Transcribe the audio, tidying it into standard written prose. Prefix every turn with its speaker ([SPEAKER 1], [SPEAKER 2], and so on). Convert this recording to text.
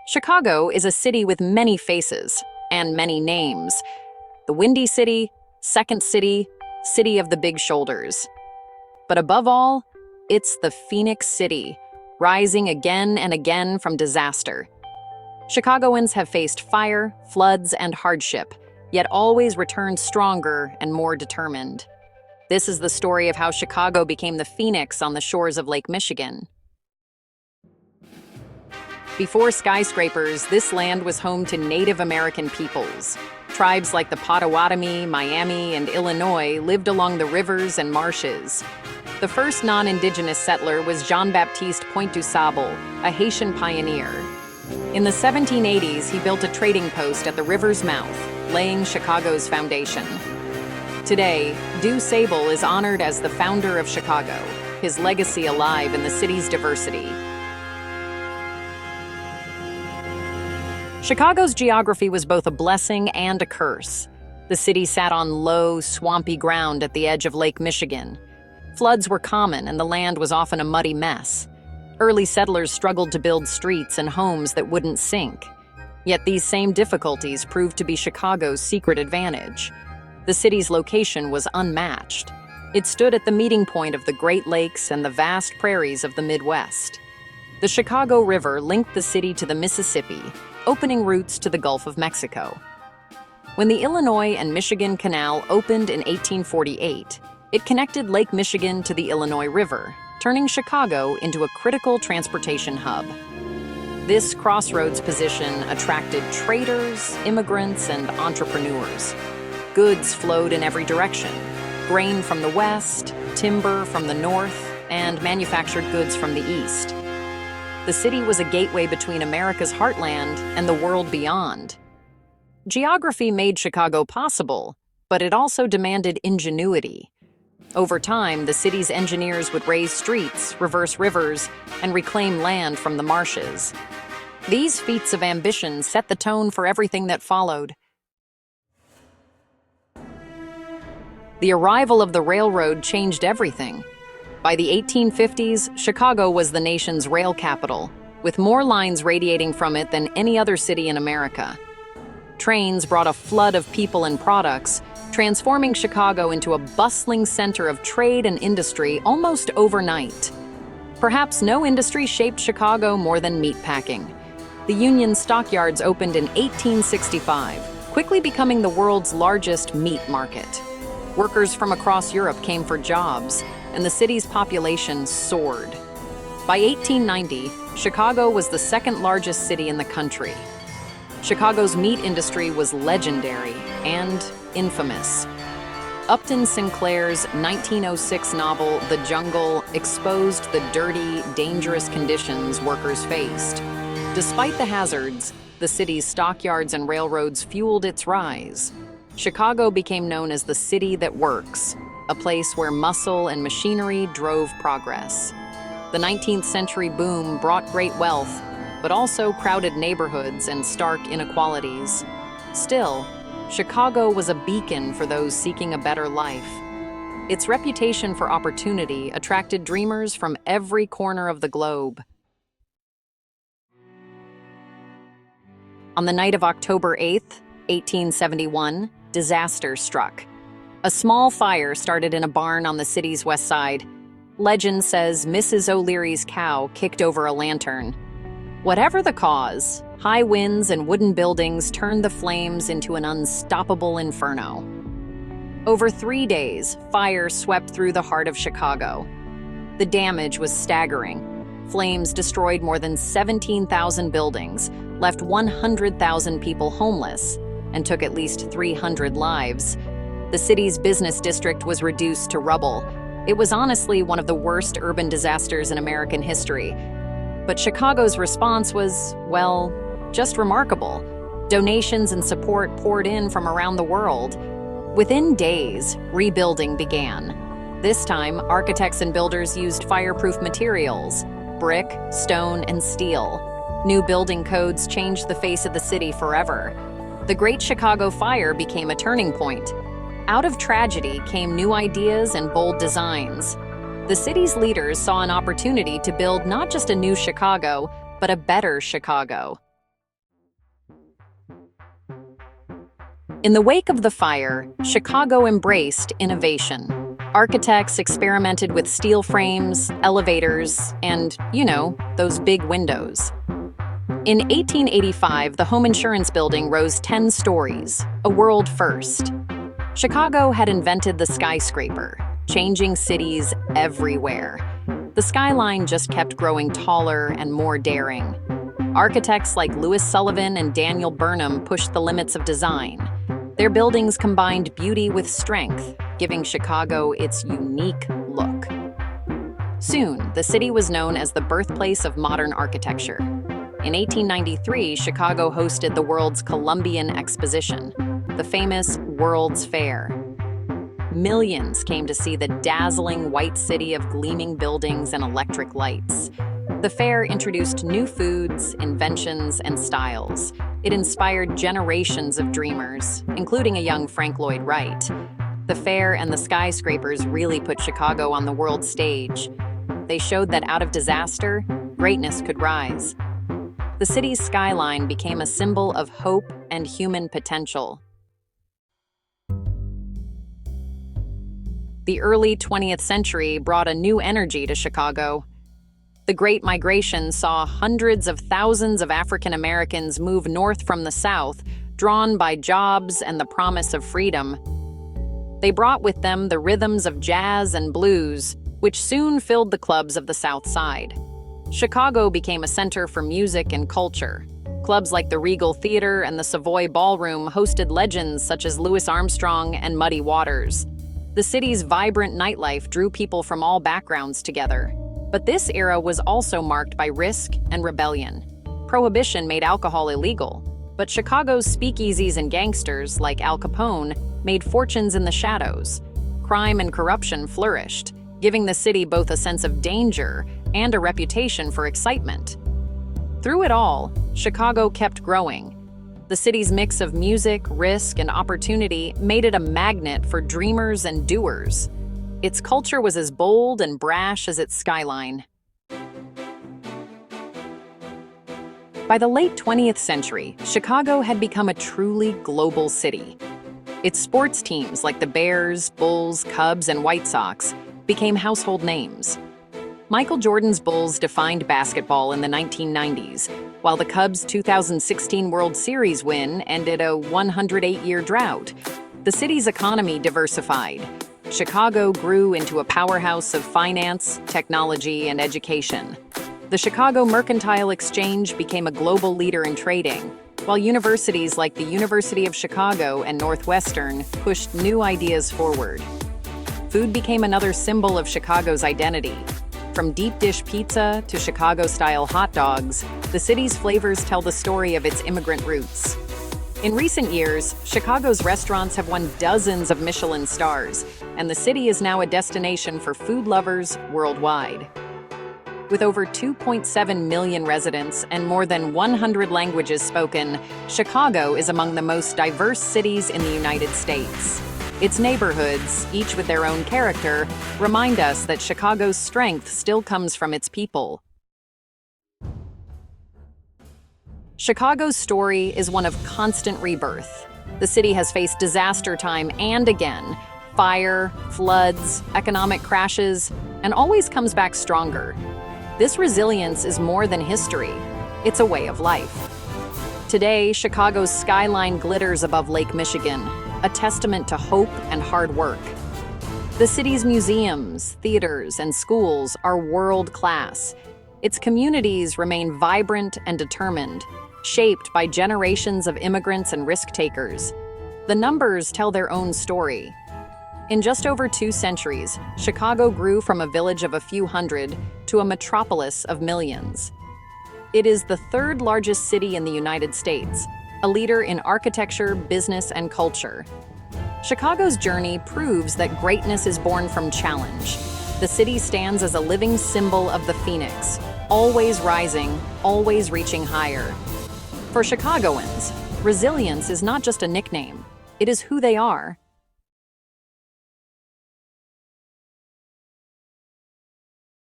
[SPEAKER 1] Chicago is a city with many faces and many names. The Windy City, Second City, City of the Big Shoulders. But above all, it's the Phoenix City, rising again and again from disaster. Chicagoans have faced fire, floods, and hardship, yet always returned stronger and more determined. This is the story of how Chicago became the Phoenix on the shores of Lake Michigan. Before skyscrapers, this land was home to Native American peoples. Tribes like the Potawatomi, Miami, and Illinois lived along the rivers and marshes. The first non-Indigenous settler was Jean-Baptiste Pointe-du-Sable, a Haitian pioneer. In the 1780s, he built a trading post at the river's mouth, laying Chicago's foundation. Today, Du Sable is honored as the founder of Chicago, his legacy alive in the city's diversity. Chicago's geography was both a blessing and a curse. The city sat on low, swampy ground at the edge of Lake Michigan. Floods were common and the land was often a muddy mess. Early settlers struggled to build streets and homes that wouldn't sink. Yet these same difficulties proved to be Chicago's secret advantage. The city's location was unmatched. It stood at the meeting point of the Great Lakes and the vast prairies of the Midwest. The Chicago River linked the city to the Mississippi, opening routes to the Gulf of Mexico. When the Illinois and Michigan Canal opened in 1848, it connected Lake Michigan to the Illinois River, turning Chicago into a critical transportation hub. This crossroads position attracted traders, immigrants, and entrepreneurs. Goods flowed in every direction: grain from the west, timber from the north, and manufactured goods from the east. The city was a gateway between America's heartland and the world beyond. Geography made Chicago possible, but it also demanded ingenuity. Over time, the city's engineers would raise streets, reverse rivers, and reclaim land from the marshes. These feats of ambition set the tone for everything that followed. The arrival of the railroad changed everything. By the 1850s, Chicago was the nation's rail capital, with more lines radiating from it than any other city in America. Trains brought a flood of people and products, transforming Chicago into a bustling center of trade and industry almost overnight. Perhaps no industry shaped Chicago more than meatpacking. The Union stockyards opened in 1865, quickly becoming the world's largest meat market. Workers from across Europe came for jobs, and the city's population soared. By 1890, Chicago was the second largest city in the country. Chicago's meat industry was legendary and infamous. Upton Sinclair's 1906 novel, The Jungle, exposed the dirty, dangerous conditions workers faced. Despite the hazards, the city's stockyards and railroads fueled its rise. Chicago became known as the city that works, a place where muscle and machinery drove progress. The 19th century boom brought great wealth, but also crowded neighborhoods and stark inequalities. Still, Chicago was a beacon for those seeking a better life. Its reputation for opportunity attracted dreamers from every corner of the globe. On the night of October 8th, 1871, disaster struck. A small fire started in a barn on the city's west side. Legend says Mrs. O'Leary's cow kicked over a lantern. Whatever the cause, high winds and wooden buildings turned the flames into an unstoppable inferno. Over 3 days, fire swept through the heart of Chicago. The damage was staggering. Flames destroyed more than 17,000 buildings, left 100,000 people homeless, and took at least 300 lives. The city's business district was reduced to rubble. It was honestly one of the worst urban disasters in American history. But Chicago's response was, well, just remarkable. Donations and support poured in from around the world. Within days, rebuilding began. This time, architects and builders used fireproof materials: brick, stone, and steel. New building codes changed the face of the city forever. The Great Chicago Fire became a turning point. Out of tragedy came new ideas and bold designs. The city's leaders saw an opportunity to build not just a new Chicago, but a better Chicago. In the wake of the fire, Chicago embraced innovation. Architects experimented with steel frames, elevators, and, those big windows. In 1885, the home insurance building rose 10 stories, a world first. Chicago had invented the skyscraper, changing cities everywhere. The Skyline just kept growing taller and more daring. Architects like Louis Sullivan and Daniel Burnham pushed the limits of design. Their buildings combined beauty with strength, giving Chicago its unique look. Soon, the city was known as the birthplace of modern architecture. In 1893, Chicago hosted the world's Columbian Exposition, the famous World's Fair. Millions came to see the dazzling white city of gleaming buildings and electric lights. The fair introduced new foods, inventions, and styles. It inspired generations of dreamers, including a young Frank Lloyd Wright. The fair and the skyscrapers really put Chicago on the world stage. They showed that out of disaster, greatness could rise. The city's skyline became a symbol of hope and human potential. The early 20th century brought a new energy to Chicago. The Great Migration saw hundreds of thousands of African Americans move north from the South, drawn by jobs and the promise of freedom. They brought with them the rhythms of jazz and blues, which soon filled the clubs of the South Side. Chicago became a center for music and culture. Clubs like the Regal Theater and the Savoy Ballroom hosted legends such as Louis Armstrong and Muddy Waters. The city's vibrant nightlife drew people from all backgrounds together. But this era was also marked by risk and rebellion. Prohibition made alcohol illegal, but Chicago's speakeasies and gangsters, like Al Capone, made fortunes in the shadows. Crime and corruption flourished, giving the city both a sense of danger and a reputation for excitement. Through it all, Chicago kept growing. The city's mix of music, risk, and opportunity made it a magnet for dreamers and doers. Its culture was as bold and brash as its skyline. By the late 20th century, Chicago had become a truly global city. Its sports teams like the Bears, Bulls, Cubs, and White Sox became household names. Michael Jordan's Bulls defined basketball in the 1990s, while the Cubs' 2016 World Series win ended a 108-year drought. The city's economy diversified. Chicago grew into a powerhouse of finance, technology, and education. The Chicago Mercantile Exchange became a global leader in trading, while universities like the University of Chicago and Northwestern pushed new ideas forward. Food became another symbol of Chicago's identity. From deep dish pizza to Chicago-style hot dogs, the city's flavors tell the story of its immigrant roots. In recent years, Chicago's restaurants have won dozens of Michelin stars, and the city is now a destination for food lovers worldwide. With over 2.7 million residents and more than 100 languages spoken, Chicago is among the most diverse cities in the United States. Its neighborhoods, each with their own character, remind us that Chicago's strength still comes from its people. Chicago's story is one of constant rebirth. The city has faced disaster time and again, fire, floods, economic crashes, and always comes back stronger. This resilience is more than history. It's a way of life. Today, Chicago's skyline glitters above Lake Michigan, a testament to hope and hard work. The city's museums, theaters, and schools are world-class. Its communities remain vibrant and determined, shaped by generations of immigrants and risk-takers. The numbers tell their own story. In just over 2 centuries, Chicago grew from a village of a few hundred to a metropolis of millions. It is the 3rd largest city in the United States, a leader in architecture, business, and culture. Chicago's journey proves that greatness is born from challenge. The city stands as a living symbol of the phoenix, always rising, always reaching higher. For Chicagoans, resilience is not just a nickname, it is who they are.